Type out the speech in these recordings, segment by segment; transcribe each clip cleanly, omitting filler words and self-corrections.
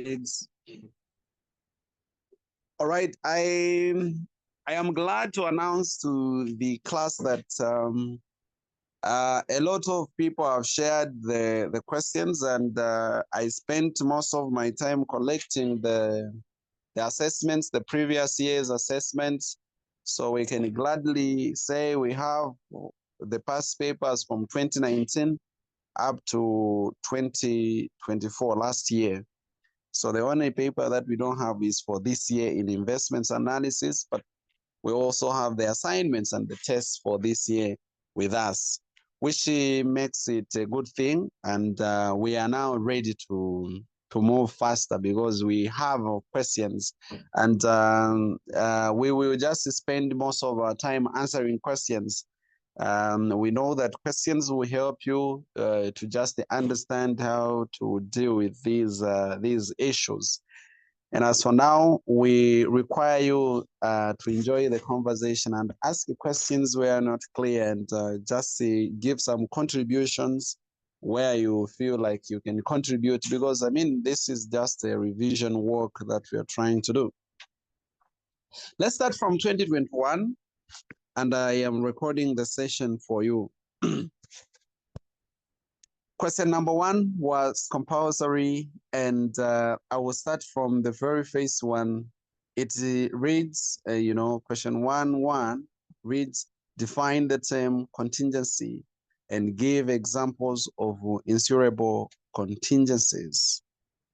colleagues. All right, I am glad to announce to the class that a lot of people have shared the questions, and I spent most of my time collecting the assessments, the previous year's assessments. So we can gladly say we have the past papers from 2019 up to 2024, last year. So the only paper that we don't have is for this year in investments analysis, but we also have the assignments and the tests for this year with us, which makes it a good thing. And we are now ready to move faster because we have questions, and we will just spend most of our time answering questions. We know that questions will help you to just understand how to deal with these issues. And as for now, we require you to enjoy the conversation and ask questions where not clear, and just give some contributions where you feel like you can contribute, because I mean, this is just a revision work that we are trying to do. Let's start from 2021, and I am recording the session for you. Question number 1 was compulsory, and I will start from the very first one. It reads, question 1.1 reads, define the term contingency and give examples of insurable contingencies.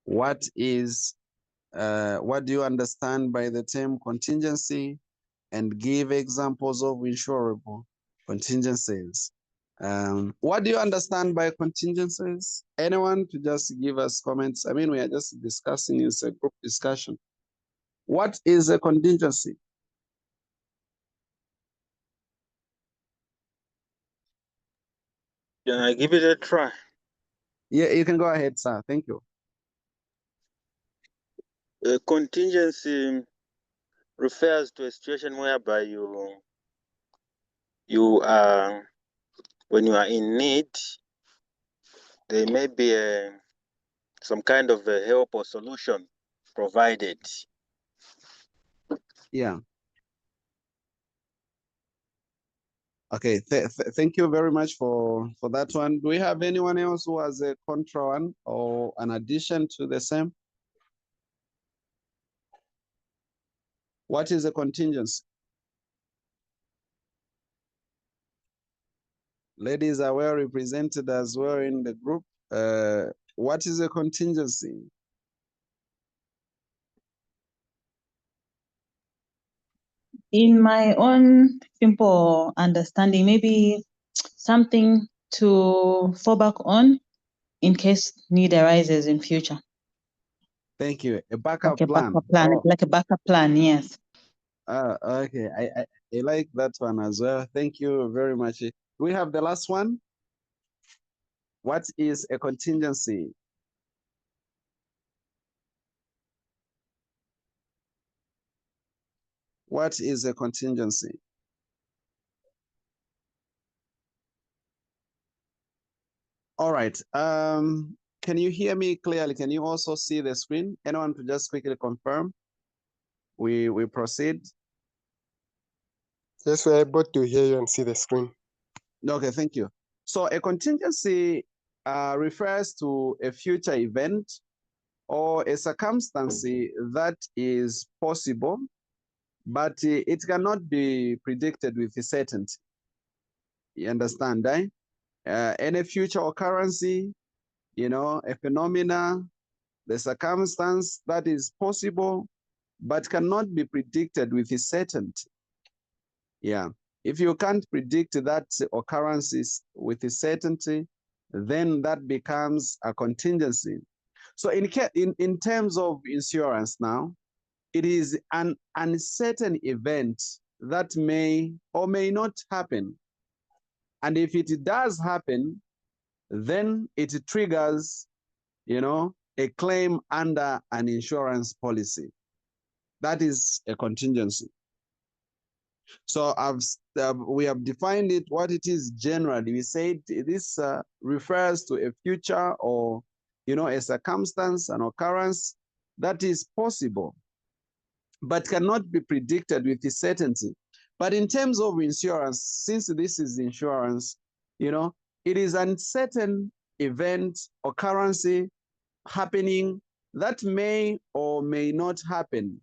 What do you understand by the term contingency, and give examples of insurable contingencies? What do you understand by contingencies? Anyone to just give us comments? I mean, we are just discussing, it's a group discussion. What is a contingency? Can I give it a try? Yeah, you can go ahead, sir. Thank you. A contingency refers to a situation whereby you are, when you are in need, there may be some kind of a help or solution provided. Yeah. Okay, thank you very much for that one. Do we have anyone else who has a contra one or an addition to the same? What is a contingency? Ladies are well represented as well in the group. What is a contingency? In my own simple understanding, maybe something to fall back on in case need arises in future. Thank you. A backup like plan. Like a backup plan, yes. Okay. I like that one as well. Thank you very much. Do we have the last one? What is a contingency? What is a contingency? All right. Can you hear me clearly? Can you also see the screen? Anyone to just quickly confirm? We proceed. Yes, we're able to hear you and see the screen. Okay, thank you. So a contingency refers to a future event or a circumstance that is possible, but it cannot be predicted with certainty. You understand, eh? Any future occurrence, a phenomena, the circumstance that is possible, but cannot be predicted with certainty. Yeah. If you can't predict that occurrences with certainty, then that becomes a contingency. So in terms of insurance now, it is an uncertain event that may or may not happen. And if it does happen, then it triggers, a claim under an insurance policy. That is a contingency. So we have defined it, what it is generally. We said this refers to a future or, a circumstance, an occurrence that is possible, but cannot be predicted with certainty. But in terms of insurance, since this is insurance, you know, it is uncertain event, occurrence happening that may or may not happen.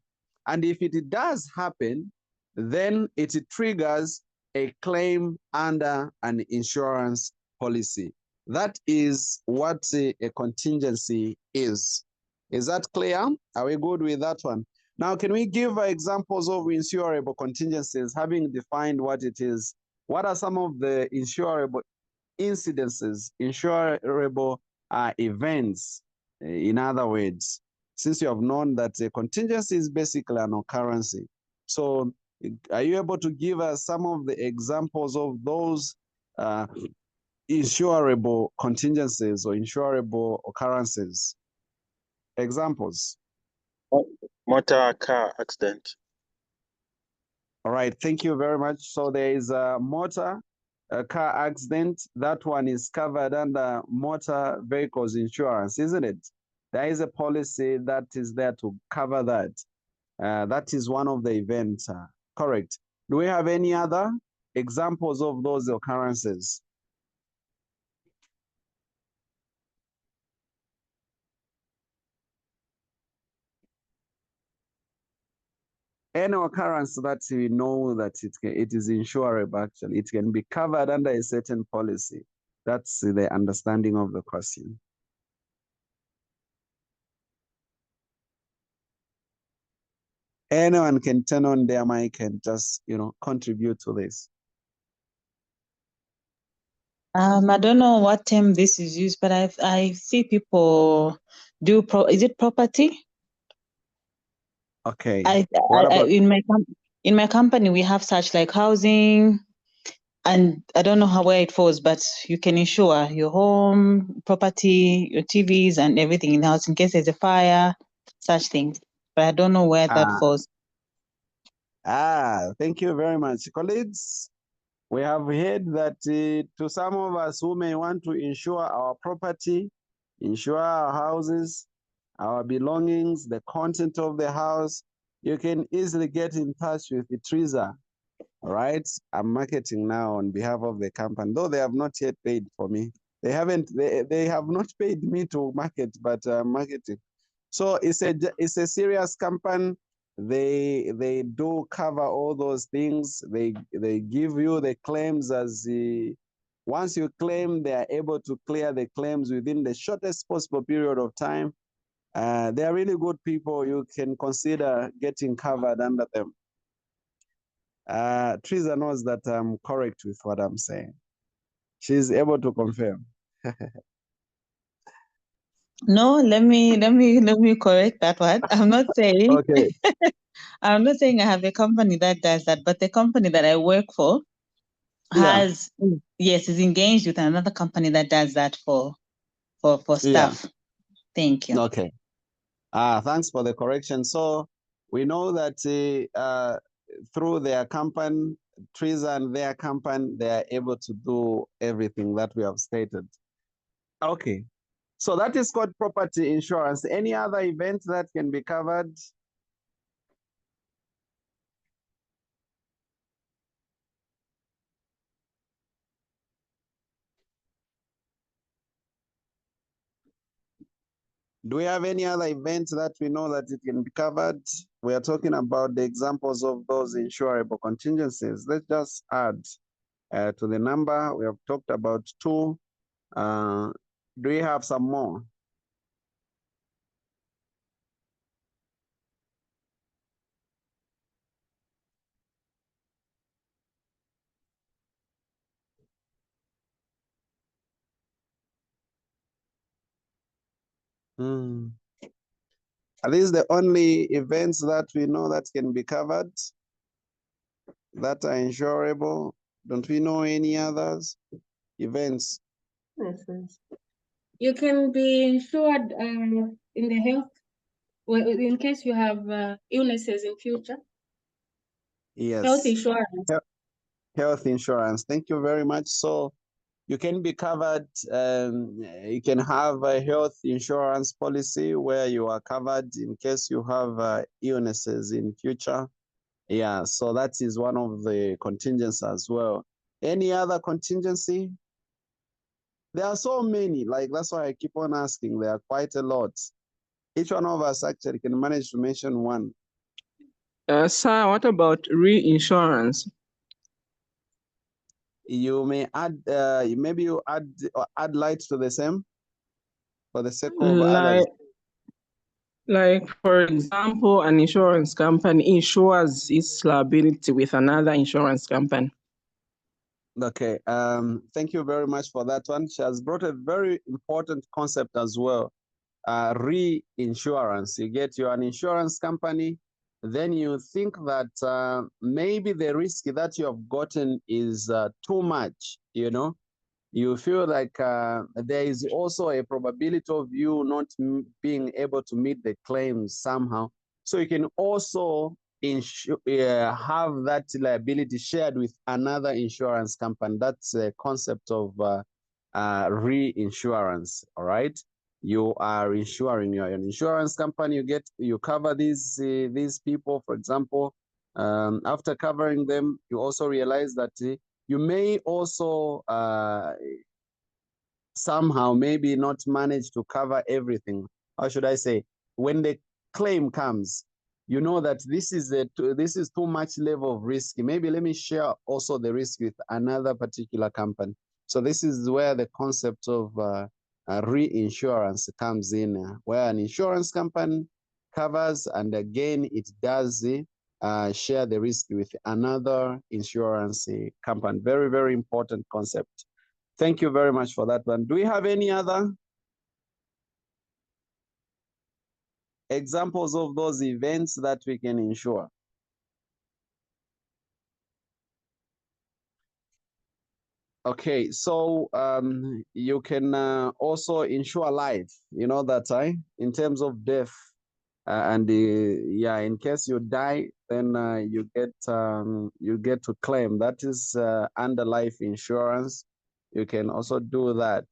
And if it does happen, then it triggers a claim under an insurance policy. That is what a contingency is. Is that clear? Are we good with that one? Now, can we give examples of insurable contingencies, having defined what it is? What are some of the insurable incidences, insurable events? In other words, since you have known that a contingency is basically an occurrence. So are you able to give us some of the examples of those insurable contingencies or insurable occurrences? Examples. Motor car accident. All right, thank you very much. So there is a motor car accident. That one is covered under motor vehicles insurance, isn't it? There is a policy that is there to cover that. That is one of the events, correct. Do we have any other examples of those occurrences? Any occurrence that we know that it is insurable, actually, it can be covered under a certain policy. That's the understanding of the question. Anyone can turn on their mic and just, contribute to this. I don't know what term this is used, but I see people do is it property? Okay. What about in my company we have such like housing, and I don't know where it falls, but you can insure your home, property, your TVs, and everything in the house in case there's a fire, such things. But I don't know where that falls. Thank you very much, colleagues. We have heard that to some of us who may want to insure our property, insure our houses, our belongings, the content of the house, you can easily get in touch with the Trustees. All right, I'm marketing now on behalf of the company, though they have not yet paid for me. They have not paid me to market, but I'm marketing. So it's a serious company. They do cover all those things. They give you the claims as once you claim, they are able to clear the claims within the shortest possible period of time. They are really good people. You can consider getting covered under them. Teresa knows that I'm correct with what I'm saying. She's able to confirm. No, let me correct that one. I'm not saying Okay. I'm not saying I have a company that does that, but the company that I work for is engaged with another company that does that for staff. Thank you. Okay. Thanks for the correction. So we know that through their company, Teresa and their company, they are able to do everything that we have stated. Okay. So that is called property insurance. Any other events that can be covered? Do we have any other events that we know that it can be covered? We are talking about the examples of those insurable contingencies. Let's just add to the number. We have talked about 2. Do we have some more? Are these the only events that we know that can be covered, that are insurable? Don't we know any others? Events. Yes. You can be insured in the health, in case you have illnesses in future. Yes. Health insurance. Health insurance. Thank you very much. So You can be covered, you can have a health insurance policy where you are covered in case you have illnesses in future. Yeah, so that is one of the contingencies as well. Any other contingency? There are so many, like that's why I keep on asking. There are quite a lot. Each one of us actually can manage to mention one. Sir, what about reinsurance? You may add, maybe you add light to the same for the sake of others. Like, for example, an insurance company insures its liability with another insurance company. Okay, thank you very much for that one. She has brought a very important concept as well. Reinsurance. You get an insurance company, then you think that maybe the risk that you have gotten is too much, you know. You feel like there is also a probability of you not being able to meet the claims somehow. So you can also have that liability shared with another insurance company. That's a concept of reinsurance, all right? You are insuring your insurance company. You cover these people, for example. After covering them, you also realize that you may also somehow maybe not manage to cover everything. How should I say? When the claim comes, you know that this is too much level of risk. Maybe let me share also the risk with another particular company. So this is where the concept of reinsurance comes in, where an insurance company covers, and again, it does share the risk with another insurance company. Very, very important concept. Thank you very much for that one. Do we have any other examples of those events that we can insure? Okay, so you can also insure life, you know that, in terms of death. And yeah, in case you die, then you get to claim. That is under life insurance. You can also do that.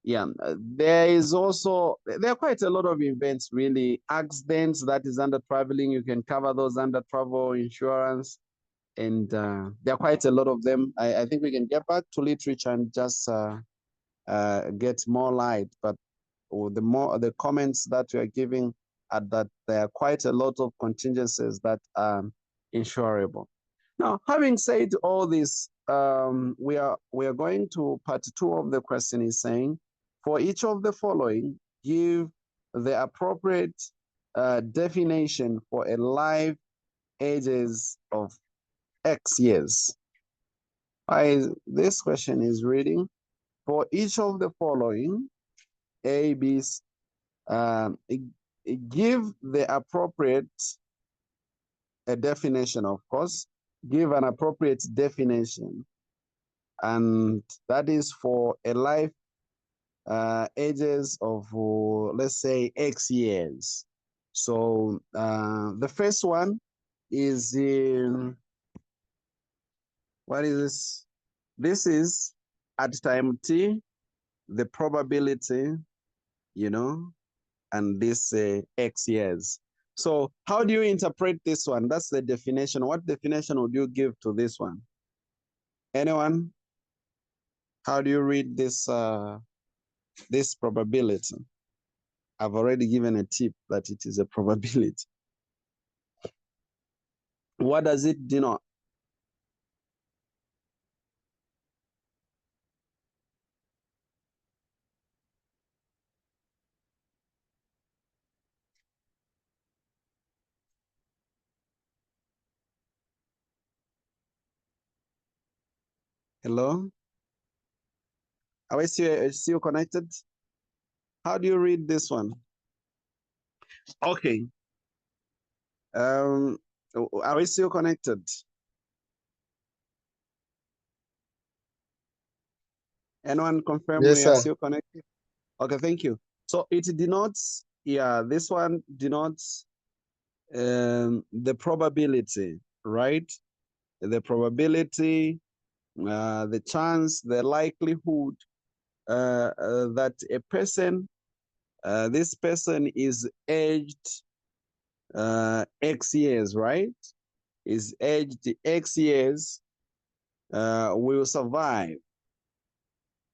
Yeah, there are quite a lot of events, really. Accidents, that is under traveling, you can cover those under travel insurance. And there are quite a lot of them. I think we can get back to literature and just get more light. But the comments that we are giving are that there are quite a lot of contingencies that are insurable. Now, having said all this, we are going to part 2 of the question. Is saying, for each of the following, give the appropriate definition for a life ages of X years. This question is reading, for each of the following, A, B, give the appropriate definition, of course, give an appropriate definition. And that is for a life ages of, let's say, X years. So the first one is in, what is this? This is at time T, the probability, you know, and this X years. So how do you interpret this one? That's the definition. What definition would you give to this one? Anyone? How do you read this this probability? I've already given a tip that it is a probability. What does it denote? Hello? Are we still connected? How do you read this one? Okay. Are we still connected? Anyone confirm Yes, we are sir. still connected? Okay, thank you. So it denotes, yeah, this one denotes the probability, right? The probability the likelihood that a person, this person is aged X years, right? Is aged X years, will survive.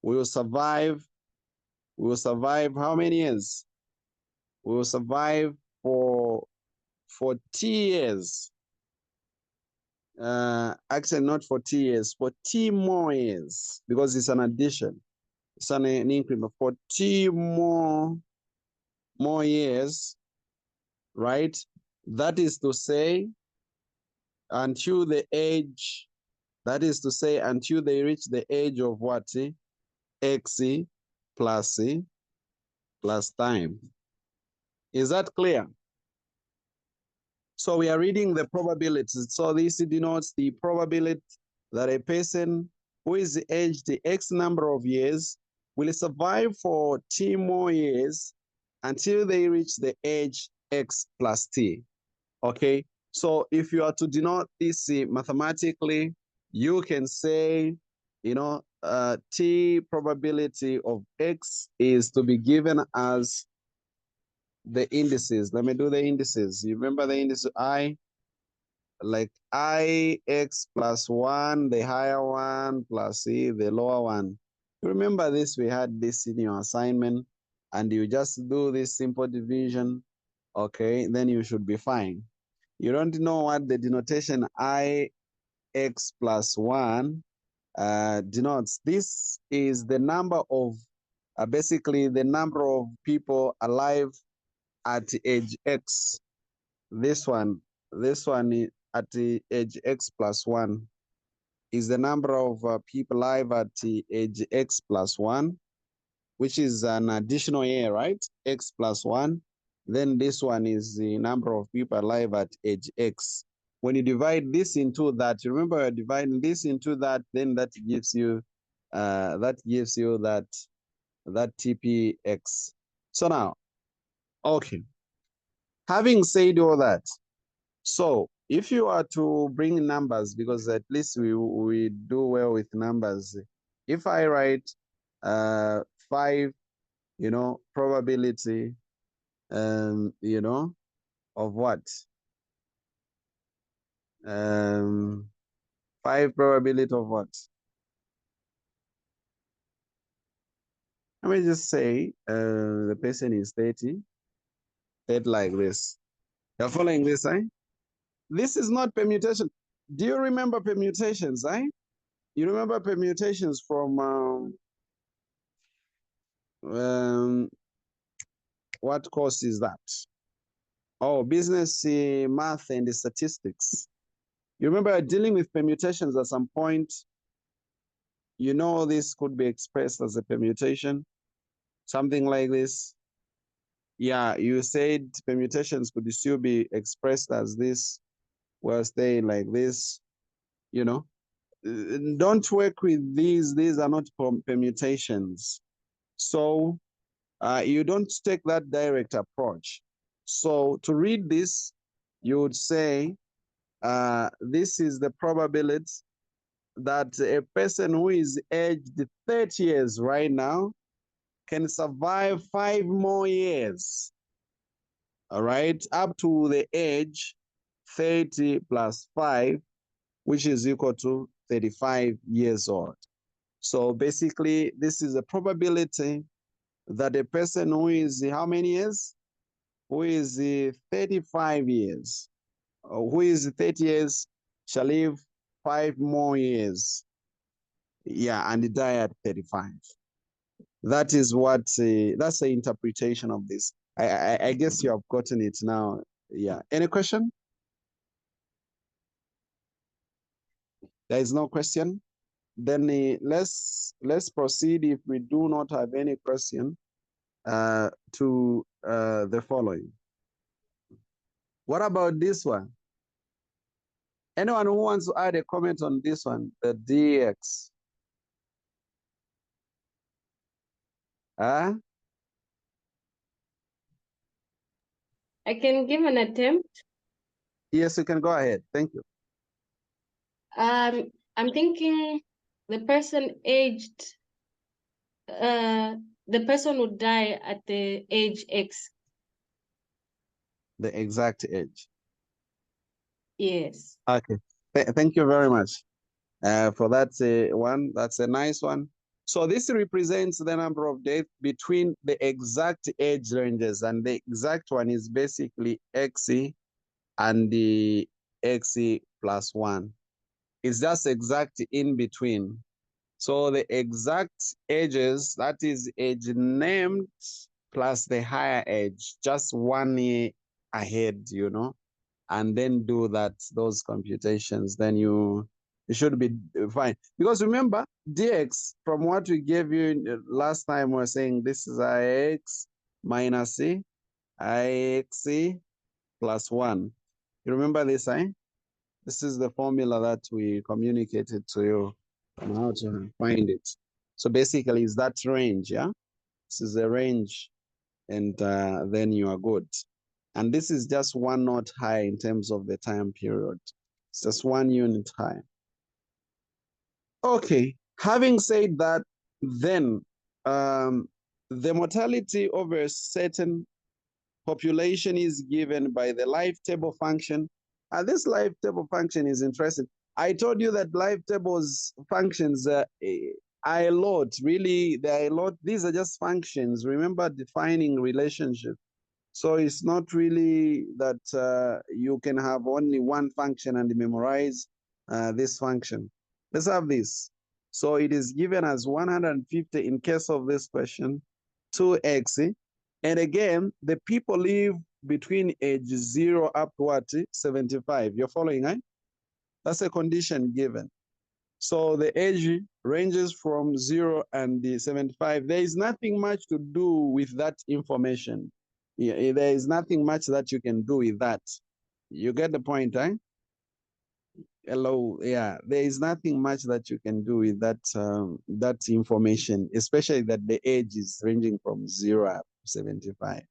Will survive. Will survive how many years? Will survive for 40 years. Actually, not 40 years, 40 more years, because it's an addition. It's an increment, 40 more years, right? That is to say, until the age, that is to say, until they reach the age of what? X plus time. Is that clear? So we are reading the probabilities. So this denotes the probability that a person who is aged X number of years will survive for T more years until they reach the age X plus T. Okay, so if you are to denote this mathematically, you can say, T probability of X is to be given as the indices. Let me do the indices. You remember the index I, like IX plus 1, the higher one, plus E, the lower one. You remember this, we had this in your assignment, and you just do this simple division, okay, then you should be fine. You don't know what the denotation IX plus 1 denotes. This is the number of, basically the number of people alive at age X. This one at the age X plus 1 is the number of people alive at the age X plus 1, which is an additional year, right? X plus 1. Then this one is the number of people alive at age X. When you divide this into that, remember you're dividing this into that, then that gives you that TPX. So now, okay. Having said all that, so if you are to bring numbers, because at least we do well with numbers. If I write 5, probability, of what? 5 probability of what? Let me just say the person is 30, like this. You're following this, eh? This is not permutation. Do you remember permutations, eh? You remember permutations from what course is that? Oh, business, math, and statistics. You remember dealing with permutations at some point. This could be expressed as a permutation, something like this. Yeah, you said permutations could still be expressed as this, well, stay like this, Don't work with these. These are not permutations. So you don't take that direct approach. So to read this, you would say, this is the probability that a person who is aged 30 years right now can survive 5 more years, all right, up to the age 30 plus 5, which is equal to 35 years old. So basically, this is a probability that a person who is how many years? Who is 35 years, who is 30 years, shall live 5 more years. Yeah, and die at 35. That is what, that's the interpretation of this. I guess you have gotten it now. Yeah. Any question? There is no question. Then let's proceed, if we do not have any question, to the following. What about this one? Anyone who wants to add a comment on this one, the DX? I can give an attempt. Yes, you can go ahead. Thank you. I'm thinking the person aged, the person would die at the age X. The exact age. Yes. Okay. Thank you very much for that one. That's a nice one. So this represents the number of days between the exact age ranges, and the exact one is basically XE and the XE plus 1. It's just exact in between. So the exact ages, that is age named plus the higher age, just 1 year ahead, you know, and then do those computations, then you should be fine. Because remember, dx, from what we gave you last time, we're saying this is ix minus c, ix plus 1. You remember this, eh? This is the formula that we communicated to you on how to find it. So basically, it's that range, yeah? This is the range, and then you are good. And this is just 1 knot high in terms of the time period. It's just 1 unit high. Okay, having said that, then the mortality of a certain population is given by the life table function. And this life table function is interesting. I told you that life tables functions are a lot, really, they are a lot. These are just functions. Remember defining relationships. So it's not really that you can have only one function and memorize this function. Let's have this. So it is given as 150 in case of this question, 2x. And again, the people live between age 0 up to what? 75. You're following, right? That's a condition given. So the age ranges from 0 and 75. There is nothing much to do with that information. Yeah, there is nothing much that you can do with that. You get the point, right? Hello, yeah. There is nothing much that you can do with that information, especially that the age is ranging from 0 up to 75.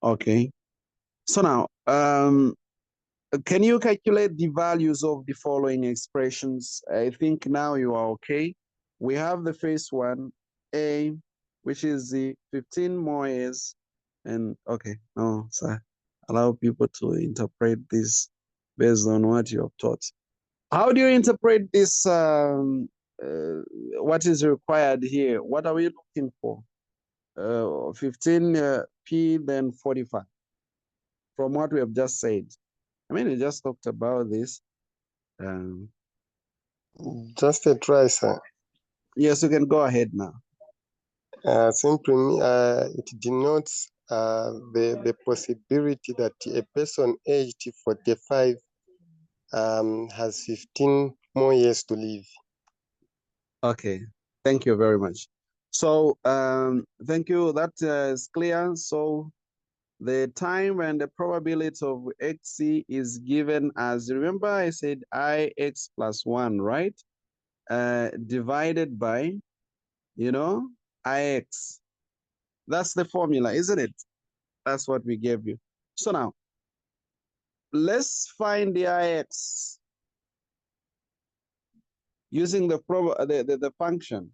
Okay. So now, can you calculate the values of the following expressions? I think now you are okay. We have the first one, A, which is the 15 more years. And okay, no, sir. Allow people to interpret this based on what you have taught. How do you interpret this? What is required here? What are we looking for? 15 P, then 45. From what we have just said. I mean, we just talked about this. Just a try, sir. Yes, you can go ahead now. Simply, it denotes the possibility that a person aged 45 has 15 more years to live. Okay, thank you very much. So, thank you. That is clear. So, the time and the probability of XC is given as, remember I said IX plus 1, right? Divided by, you know, IX. That's the formula, isn't it? That's what we gave you. So now, let's find the IX using the function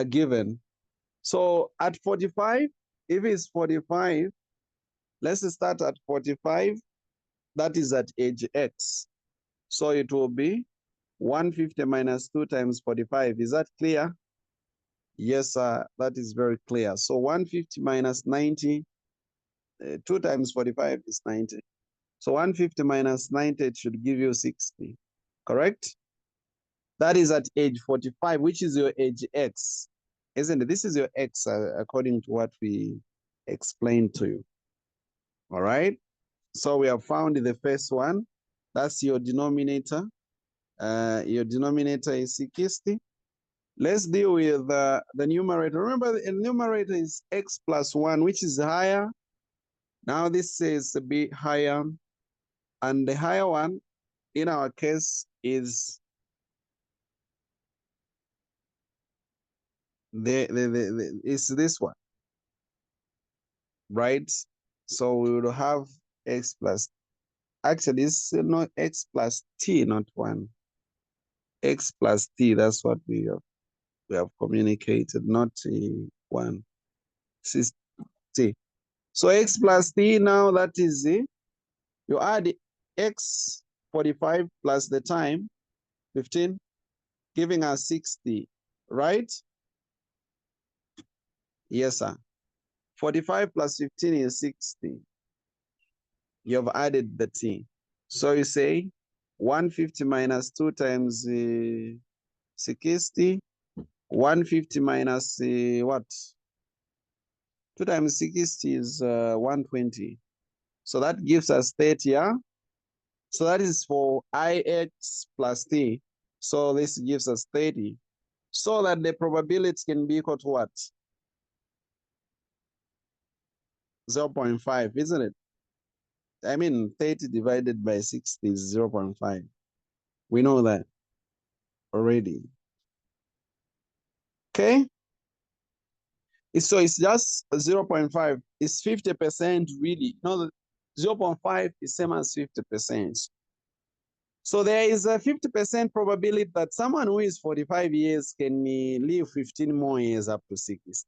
given. So at 45, if it's 45, let's start at 45. That is at age X. So it will be 150 minus 2 times 45. Is that clear? Yes, that is very clear. So 150 minus 90, 2 times 45 is 90. So 150 minus 90, it should give you 60, correct? That is at age 45, which is your age X, isn't it? This is your X according to what we explained to you, all right? So we have found the first one. That's your denominator. Your denominator is 60. Let's deal with the numerator. Remember, the numerator is X plus 1, which is higher. Now this is a bit higher. And the higher one, in our case, is is this one, right? So we will have X plus, actually it's not X plus T, not 1. X plus T, that's what we have communicated, not one. This is T. So X plus T now, that is you add X 45 plus the time, 15, giving us 60, right? Yes, sir. 45 plus 15 is 60. You have added the T. So you say 150 minus 2 times 60. 150 minus what? 2 times 60 is 120. So that gives us 30, yeah? So that is for IX plus T. So this gives us 30. So that the probability can be equal to what? 0.5, isn't it? I mean, 30 divided by 60 is 0.5. We know that already. Okay? So it's just 0.5. It's 50% really. No, 0.5 is same as 50%. So there is a 50% probability that someone who is 45 years can live 15 more years up to 60.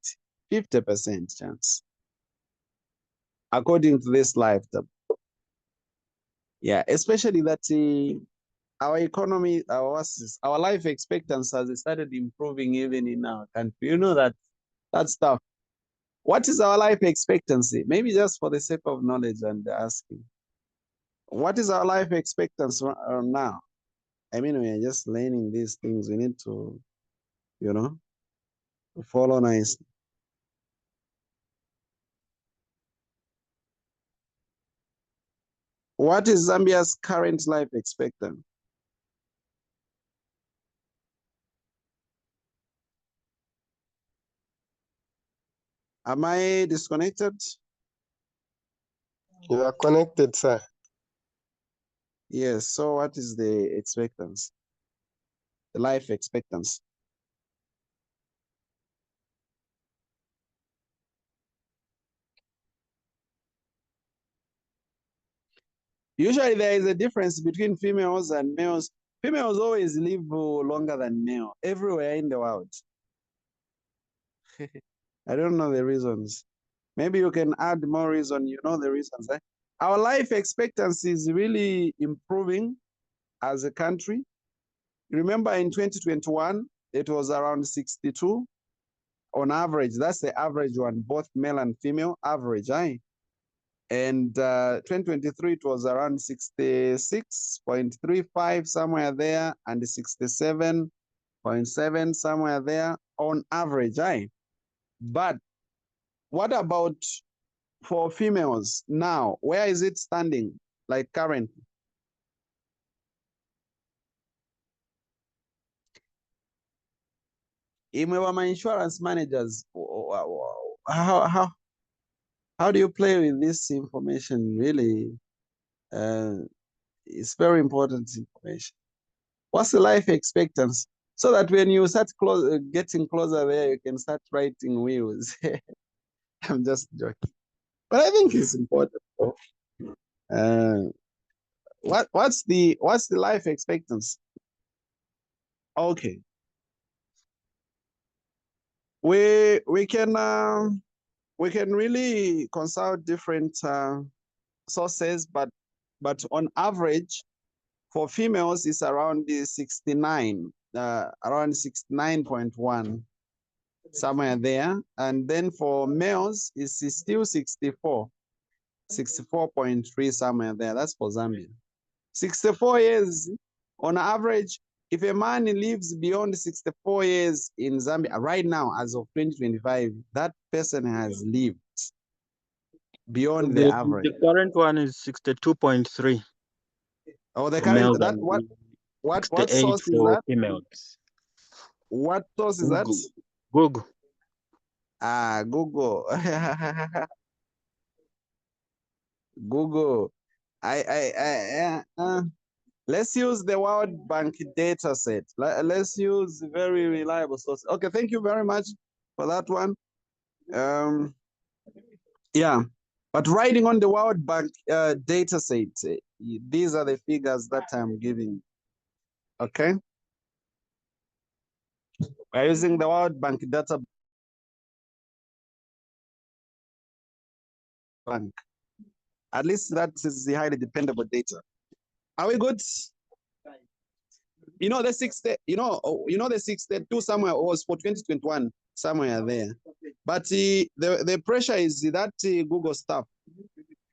50% chance. According to this lifetime. Yeah, especially that our economy, our life expectancy has started improving even in our country. You know that stuff. What is our life expectancy? Maybe just for the sake of knowledge and asking. What is our life expectancy now? I mean, we are just learning these things. We need to, follow nicely. What is Zambia's current life expectancy? Am I disconnected? You are connected, sir. Yes. So what is the expectancy? The life expectancy? Usually there is a difference between females and males. Females always live longer than male everywhere in the world. I don't know the reasons. Maybe you can add more reason. You know the reasons. Our life expectancy is really improving as a country. Remember in 2021, it was around 62 on average. That's the average one, both male and female average. And 2023, it was around 66.35 somewhere there, and 67.7 somewhere there on average. But what about for females now? Where is it standing, like currently? My insurance managers, how do you play with this information? Really, it's very important information. What's the life expectancy? So that when you start getting closer there, you can start writing wills. I'm just joking, but I think it's important. What's the life expectancy? Okay, we can really consult different sources, but on average, for females, it's around the 69, around 69.1, somewhere there. And then for males, it's still 64.3, somewhere there. That's for Zambia. 64 years on average. If a man lives beyond 64 years in Zambia right now, as of 2025, that person has lived beyond the average. The current one is 62.3. Oh, the current, that what source is that? Females. What source is that? Google. Google. Google. Let's use the World Bank data set. Let's use very reliable source. Okay, thank you very much for that one. Yeah, but writing on the World Bank data set, these are the figures that I'm giving. Okay. We're using the World Bank data bank. At least that is the highly dependable data. Are we good? You know the 60, you know the 62 somewhere was for 2021, somewhere there. But the pressure is that Google stuff.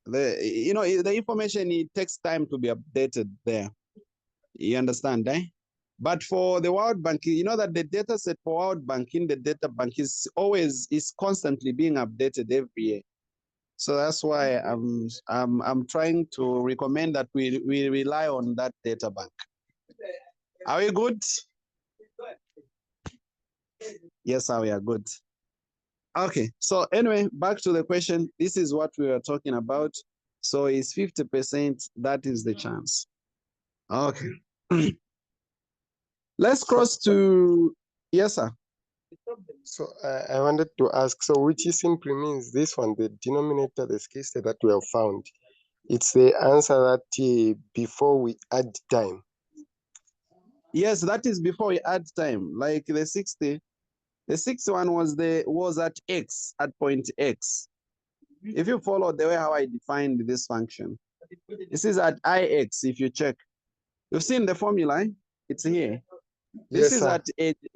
The information, it takes time to be updated there. You understand, eh? But for the World Bank, you know that the data set for World Bank in the data bank is constantly being updated every year. So that's why I'm trying to recommend that we rely on that data bank. Are we good? Yes, we are good. Okay, so anyway, back to the question. This is what we are talking about. So it's 50%, that is the chance. Okay. Let's cross to, yes, sir. So I wanted to ask, so which simply means this one, the denominator, the case that we have found, it's the answer that before we add time. Yes, that is before we add time. Like the 60 one was at X, at point X. If you follow the way how I defined this function, this is at IX. If you check, you've seen the formula, it's here. This Yes, is sir. at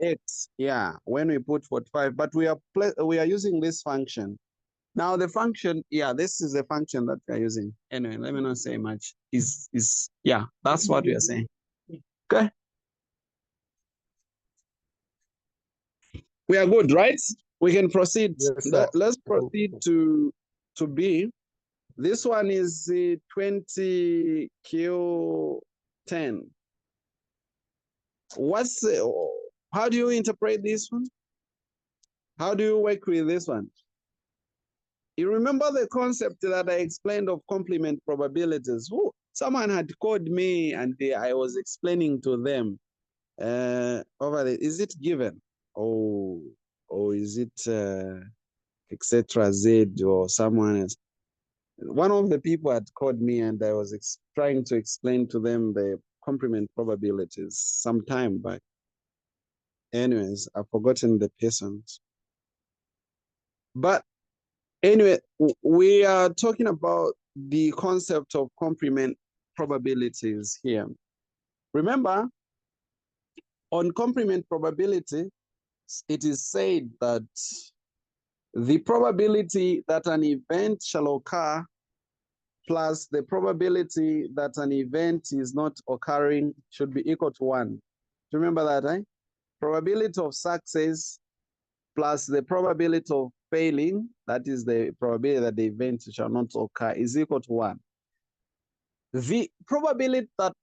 X, yeah, when we put 45, but we are using this function. Now the function, yeah, this is the function that we are using. Anyway, let me not say much. Yeah, that's what we are saying. Okay. We are good, right? We can proceed. Yes, sir. Let's proceed to B. This one is 20 Q10. How do you interpret this one? How do you work with this one? You remember the concept that I explained of complement probabilities? Ooh, someone had called me and I was explaining to them over there. Is it given? Or is it etc. Z or someone else? One of the people had called me and I was trying to explain to them the complement probabilities some time back. Anyways, I've forgotten the persons. But anyway, we are talking about the concept of complement probabilities here. Remember, on complement probability, it is said that the probability that an event shall occur plus the probability that an event is not occurring should be equal to 1. Do you remember that, eh? Probability of success plus the probability of failing, that is the probability that the event shall not occur, is equal to 1. The probability that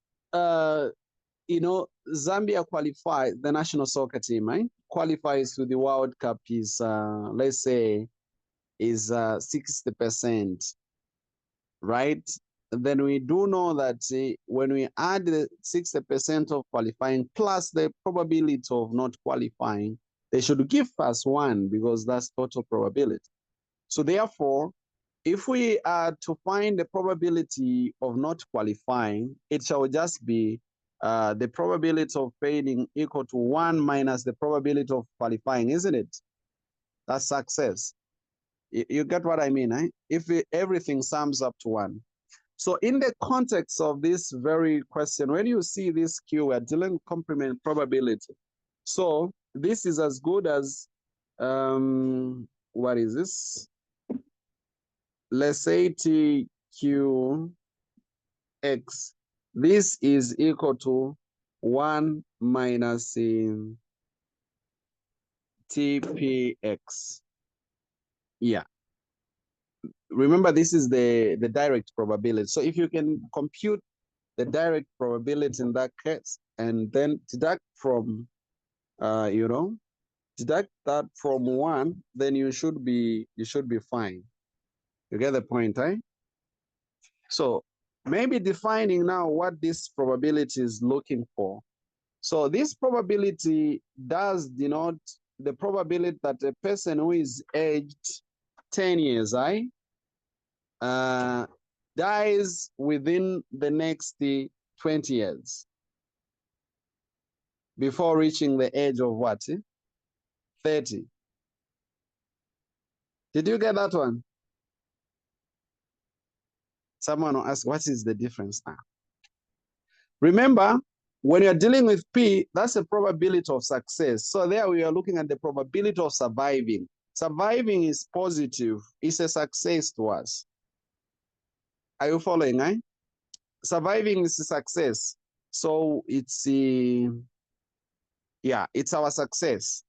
Zambia qualifies, the national soccer team, qualifies to the World Cup is let's say is 60%, right? Then we do know that when we add the 60% of qualifying plus the probability of not qualifying, they should give us 1 because that's total probability. So therefore, if we are to find the probability of not qualifying, it shall just be the probability of failing equal to 1 minus the probability of qualifying, isn't it? That's success. You get what I mean, eh? If everything sums up to 1. So in the context of this very question, when you see this Q, we're dealing with complement probability. So this is as good as, what is this? Let's say TQX. This is equal to 1 minus TPX. Yeah. Remember, this is the direct probability. So if you can compute the direct probability in that case, and then deduct from, deduct that from 1, then you should be fine. You get the point, right? So maybe defining now what this probability is looking for. So this probability does denote the probability that a person who is aged 10 years, dies within the next 20 years. before reaching the age of what? 30. Did you get that one? Someone will ask, what is the difference now? Remember, when you're dealing with P, that's a probability of success. So there we are looking at the probability of surviving. Surviving is positive. It's a success to us. Are you following, eh? Surviving is a success. So it's, yeah, it's our success.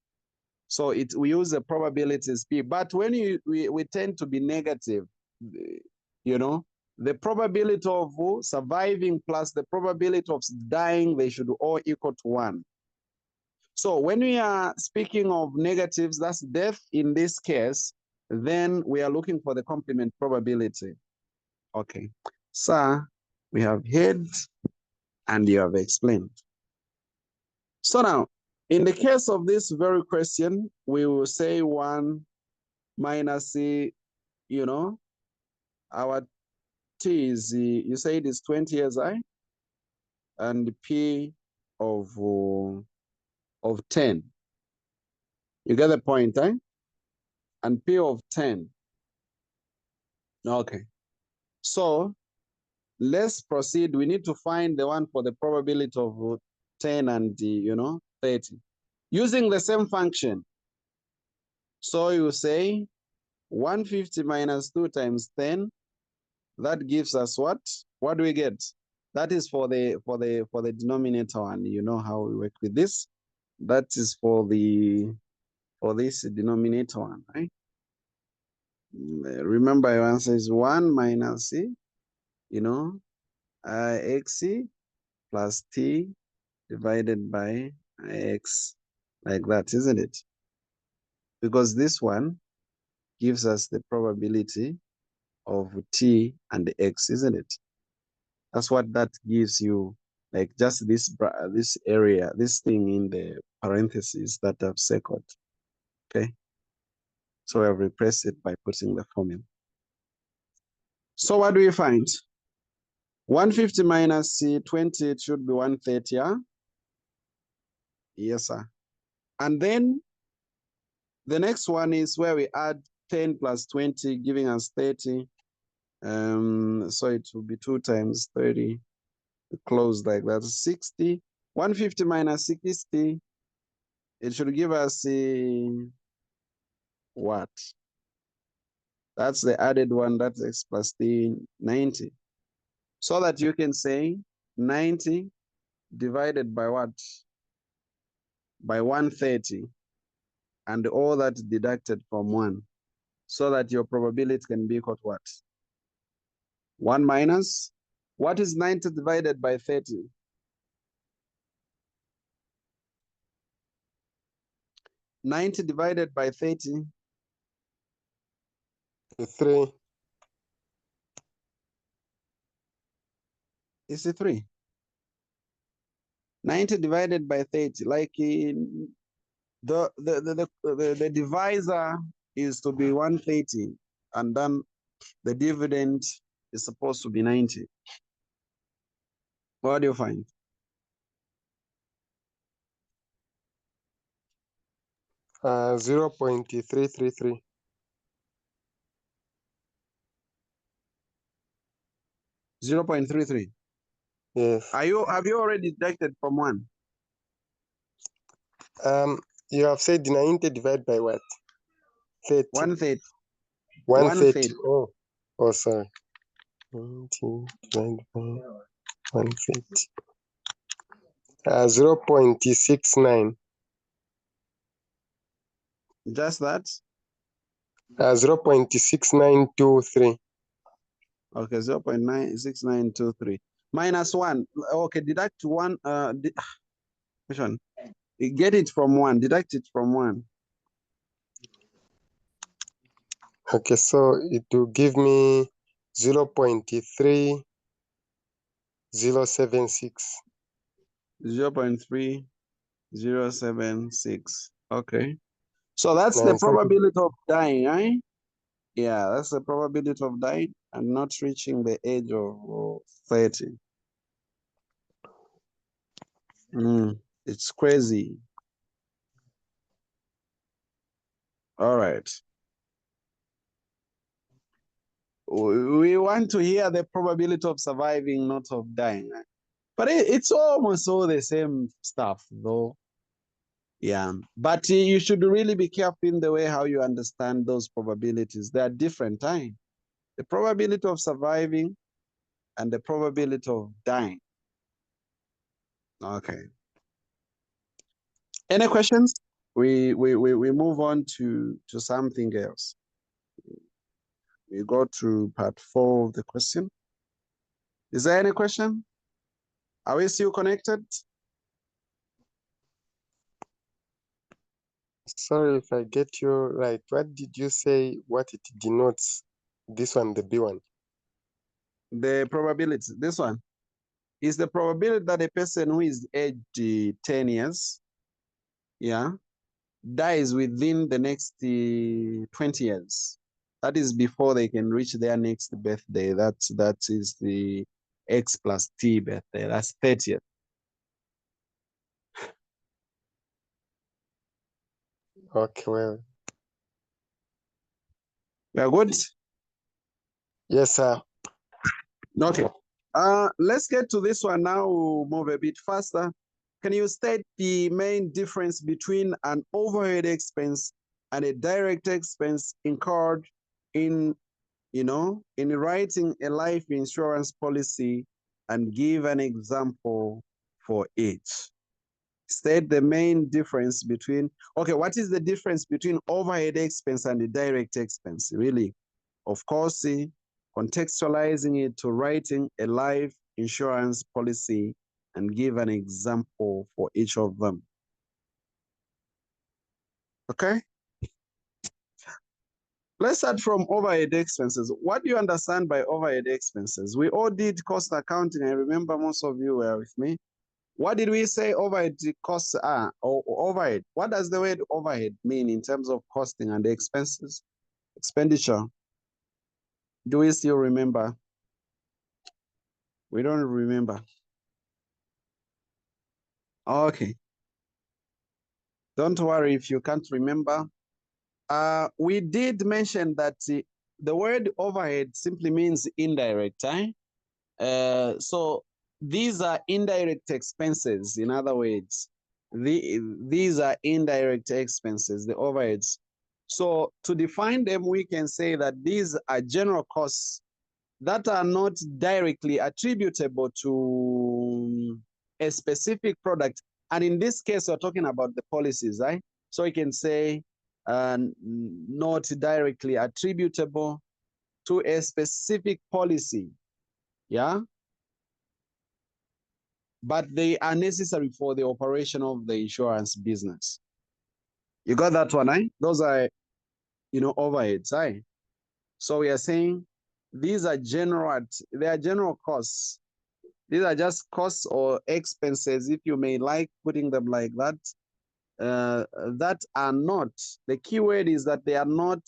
So we use the probabilities P. But when we tend to be negative, you know, the probability of surviving plus the probability of dying, they should all equal to 1. So when we are speaking of negatives, that's death in this case, then we are looking for the complement probability. Okay, so we have heard and you have explained. So now, in the case of this very question, we will say 1 minus C, you know, our T is, you say it is 20 years, and P of 10. You get the point, eh? And P of 10. Okay. So let's proceed. We need to find the one for the probability of 10 and, 30. Using the same function. So you say 150 minus 2 times 10. That gives us what? What do we get? That is for the denominator one. You know how we work with this. That is for this denominator one, right? Remember your answer is 1 minus C, xc plus t divided by x, like that, isn't it? Because this one gives us the probability of t and x, isn't it? That's what that gives you, like just this area, this thing in the parentheses that I've circled. Okay. So I've replaced it by putting the formula. So what do we find? 150 minus 20, it should be 130, yeah? Yes, sir. And then the next one is where we add 10 plus 20, giving us 30. So it will be 2 times 30, close like that, 60. 150 minus 60, it should give us what? That's the added one, that's x plus t, 90. So that you can say 90 divided by what? By 130, and all that deducted from 1, so that your probability can be equal to what? 1 minus, what is 90 divided by 30? 90 divided by 30. 3. Is it 3? 90 divided by 30, like in the divisor is to be 130, and then the dividend is supposed to be 90. What do you find? Uh, 0.333. 0.33. Yes. Have you already deducted from 1? You have said 90 divided by what? 30. 130. 130. Oh, sorry. 90 divided by 130. 0.69. Just that? 0.6923. Okay, 0.96923. Minus 1. Okay, deduct 1. Which one? Get it from 1. Deduct it from 1. Okay, so it will give me 0.3076. 0.3076. Okay. So that's the 97. probability of dying, eh? Yeah, that's the probability of dying and not reaching the age of 30. It's crazy. All right. We want to hear the probability of surviving, not of dying. But it's almost all the same stuff, though. Yeah. But you should really be careful in the way how you understand those probabilities. They are different, eh? The probability of surviving and the probability of dying. Okay. Any questions? We move on to something else. We go to part 4 of the question. Is there any question? Are we still connected? Sorry if I get you right. What did you say? What it denotes? This one, the B one. The probability. This one is the probability that a person who is aged 10 years, yeah, dies within the next 20 years. That is before they can reach their next birthday. That is the X plus T birthday. That's 30th. Okay, well. We are good? Yes, sir. Okay. Let's get to this one now. We'll move a bit faster. Can you state the main difference between an overhead expense and a direct expense incurred in, in writing a life insurance policy, and give an example for each? State the main difference between, okay, what is the difference between overhead expense and the direct expense, really? Of course, contextualizing it to writing a life insurance policy and give an example for each of them. Okay? Let's start from overhead expenses. What do you understand by overhead expenses? We all did cost accounting. I remember most of you were with me. What did we say overhead costs are, or overhead? What does the word overhead mean in terms of costing and expenses? Expenditure. Do we still remember? We don't remember. Okay. Don't worry if you can't remember. We did mention that the word overhead simply means indirect. So these are indirect expenses, in other words. These are indirect expenses, the overheads. So to define them, we can say that these are general costs that are not directly attributable to a specific product. And in this case, we're talking about the policies, right? So you can say not directly attributable to a specific policy, yeah? But they are necessary for the operation of the insurance business. You got that one, eh? Those are, overheads, eh? So we are saying these are they are general costs. These are just costs or expenses, if you may like putting them like that, that are not, the key word is that they are not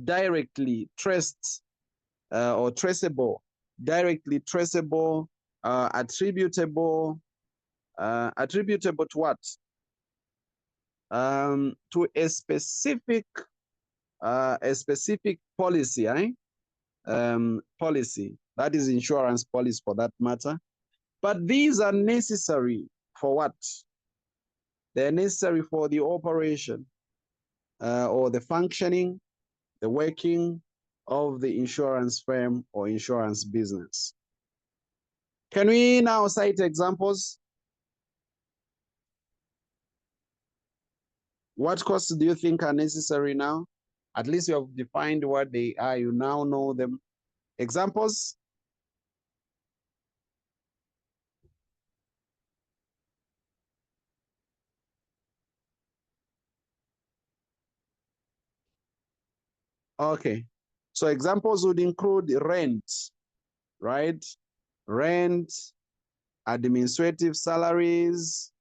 directly traced or traceable, directly traceable, attributable to what? To a specific policy, eh? Policy, that is insurance policy for that matter. But these are necessary for what? They're necessary for the operation or the functioning, the working of the insurance firm or insurance business. Can we now cite examples? What costs do you think are necessary now? At least you have defined what they are. You now know them. Examples? Okay. So examples would include rent, right? Rent, administrative salaries,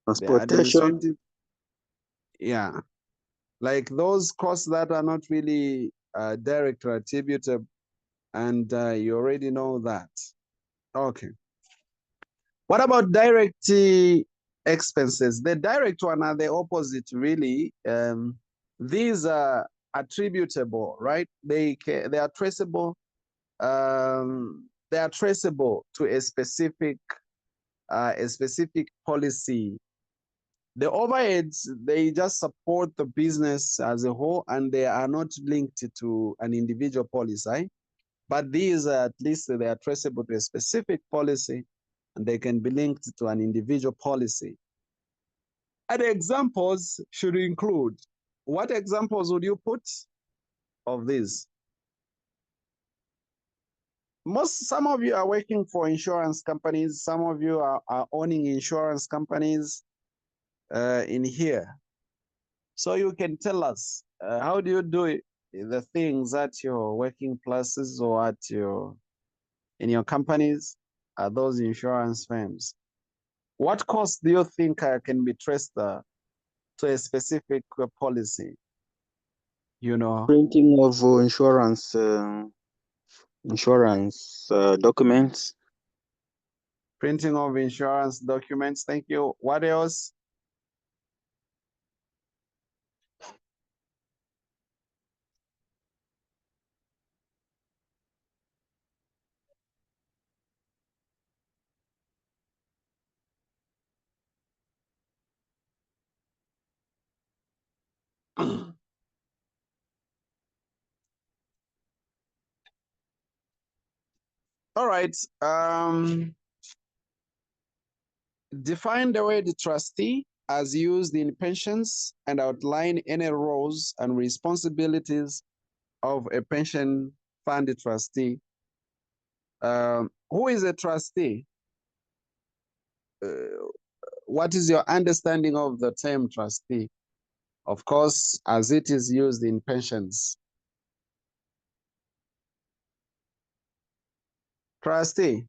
the Transportation. yeah. Like those costs that are not really directly attributed, and you already know that. Okay. What about direct expenses. The direct one are the opposite, really. These are attributable, right? They are traceable. They are traceable to a specific policy. The overheads, they just support the business as a whole, and they are not linked to an individual policy. But these, at least, they are traceable to a specific policy, and they can be linked to an individual policy. And examples should include, what examples would you put of this? Some of you are working for insurance companies. Some of you are owning insurance companies in here. So you can tell us, how do you do it, the things at your working places or in your companies, those insurance firms? What costs do you think can be traced to a specific policy? You know, Printing of insurance documents. printing of insurance documents. Thank you. What else? All right. Define the word trustee as used in pensions and outline any roles and responsibilities of a pension fund trustee. Who is a trustee? What is your understanding of the term trustee? Of course, as it is used in pensions. Trustee.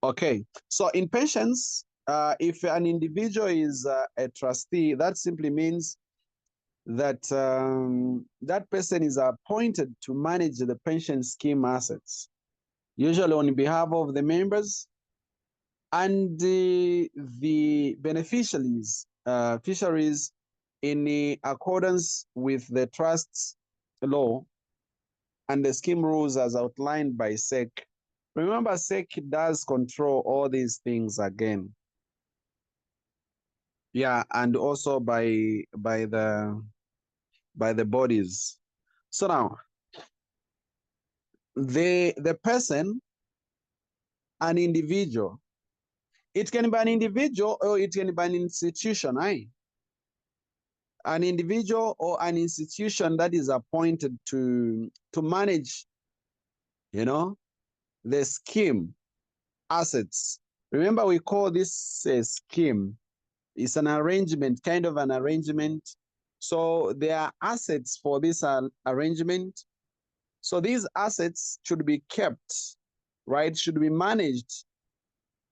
Okay, so in pensions, if an individual is a trustee, that simply means that that person is appointed to manage the pension scheme assets, usually on behalf of the members and the beneficiaries, fisheries, in accordance with the trust's law and the scheme rules as outlined by SEC. Remember, SEC does control all these things again. Yeah, and also by the bodies. So now, the person, an individual, it can be an individual or it can be an institution, right? An individual or an institution that is appointed to manage, the scheme assets. Remember, we call this a scheme. It's an arrangement, kind of an arrangement. So there are assets for this arrangement. So these assets should be kept, right? Should be managed,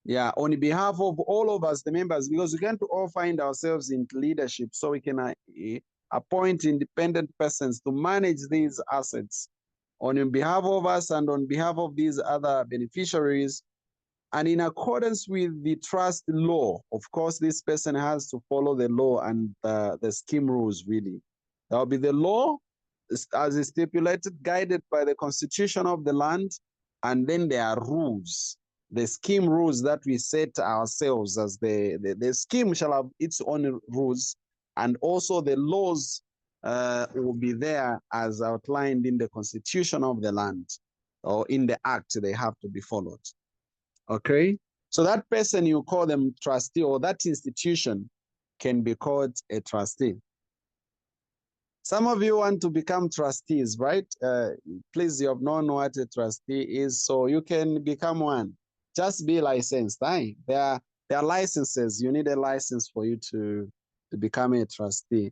yeah, on behalf of all of us, the members, because we can't all find ourselves in leadership. So we can appoint independent persons to manage these assets on behalf of us and on behalf of these other beneficiaries. And in accordance with the trust law, of course, this person has to follow the law and the scheme rules, really. That will be the law as is stipulated, guided by the constitution of the land, and then there are rules, the scheme rules that we set ourselves as the scheme shall have its own rules, and also the laws will be there as outlined in the constitution of the land or in the act. They have to be followed. Okay, so that person, you call them trustee, or that institution can be called a trustee. Some of you want to become trustees, right? Please, you have known what a trustee is, so you can become one. Just be licensed. There are licenses. You need a license for you to become a trustee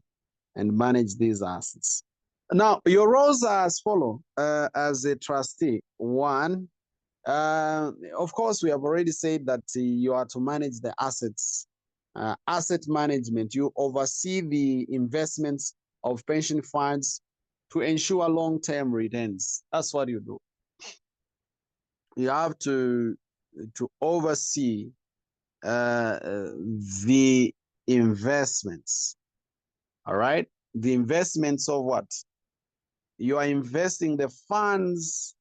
and manage these assets. Now, your roles are as follow as a trustee. One, of course, we have already said that you are to manage the assets. Asset management, you oversee the investments of pension funds to ensure long-term returns. That's what you do. You have to oversee the investments. All right, the investments of what? You are investing the funds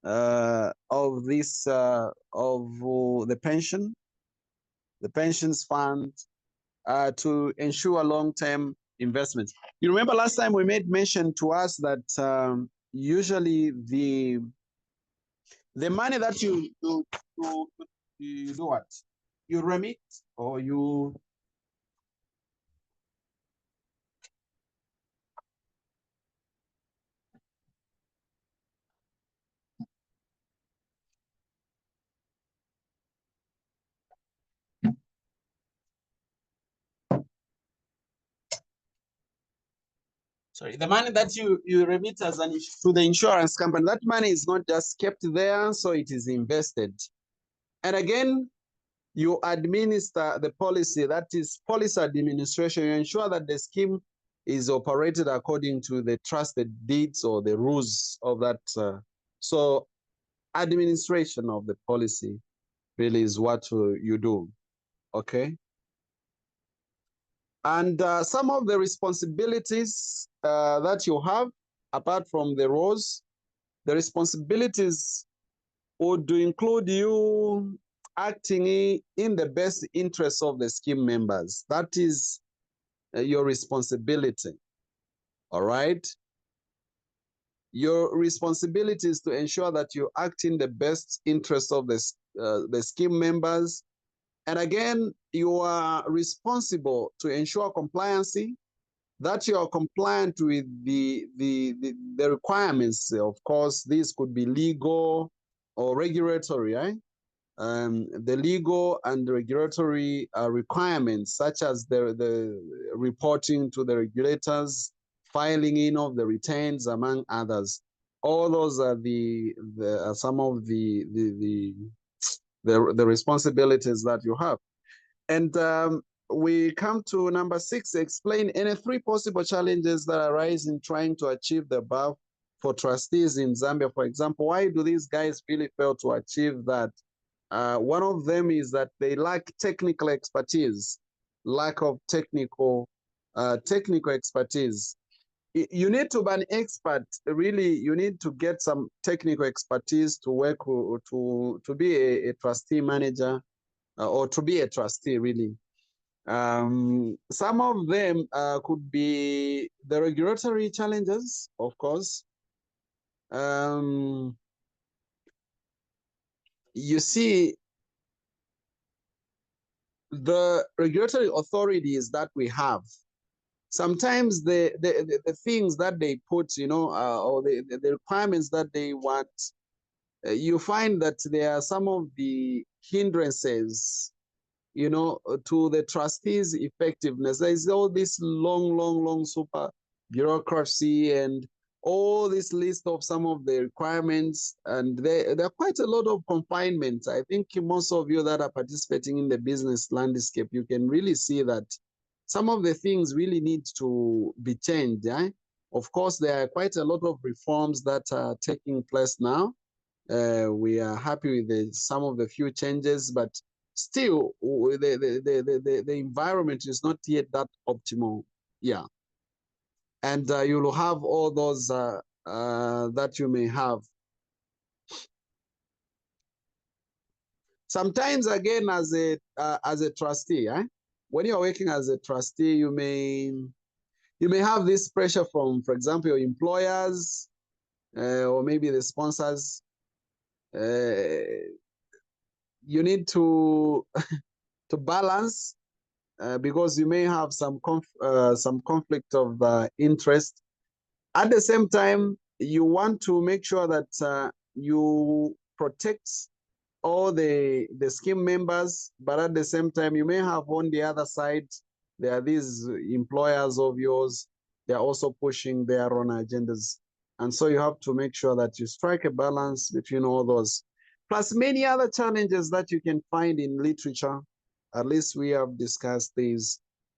of this of the pensions fund to ensure long-term investments. You remember last time we made mention to us that usually the money that you do what? You remit or you sorry, the money that you remit as to the insurance company, that money is not just kept there, so it is invested. And again, you administer the policy, that is policy administration. You ensure that the scheme is operated according to the trusted deeds or the rules of that. So administration of the policy really is what you do, okay? And some of the responsibilities that you have, apart from the roles, the responsibilities would include you acting in the best interest of the scheme members. That is your responsibility, all right? Your responsibility is to ensure that you act in the best interest of the scheme members. And again, you are responsible to ensure compliancy, that you are compliant with the requirements. Of course, these could be legal or regulatory, right? The legal and regulatory requirements, such as the reporting to the regulators, filing in of the returns, among others. All those are some of the responsibilities that you have. And we come to number 6, explain any 3 possible challenges that arise in trying to achieve the above for trustees in Zambia. For example, why do these guys really fail to achieve that? One of them is that they lack technical expertise, lack of technical expertise. You need to be an expert, really. You need to get some technical expertise to work to be a trustee manager or to be a trustee, really. Some of them could be the regulatory challenges, of course. You see, the regulatory authorities that we have, sometimes the things that they put, or the requirements that they want, you find that there are some of the hindrances, to the trustees' effectiveness. There is all this long super bureaucracy and all this list of some of the requirements, and there are quite a lot of confinements. I think most of you that are participating in the business landscape, you can really see that some of the things really need to be changed. Of course, there are quite a lot of reforms that are taking place now. We are happy with some of the few changes, but still the environment is not yet that optimal. Yeah. And you'll have all those that you may have. Sometimes, again, as a trustee, when you're working as a trustee, you may have this pressure from, for example, your employers or maybe the sponsors. You need to balance because you may have some conflict of interest. At the same time, you want to make sure that you protect all the scheme members, but at the same time, you may have on the other side, there are these employers of yours, they're also pushing their own agendas. And so you have to make sure that you strike a balance between all those. Plus many other challenges that you can find in literature. At least we have discussed these.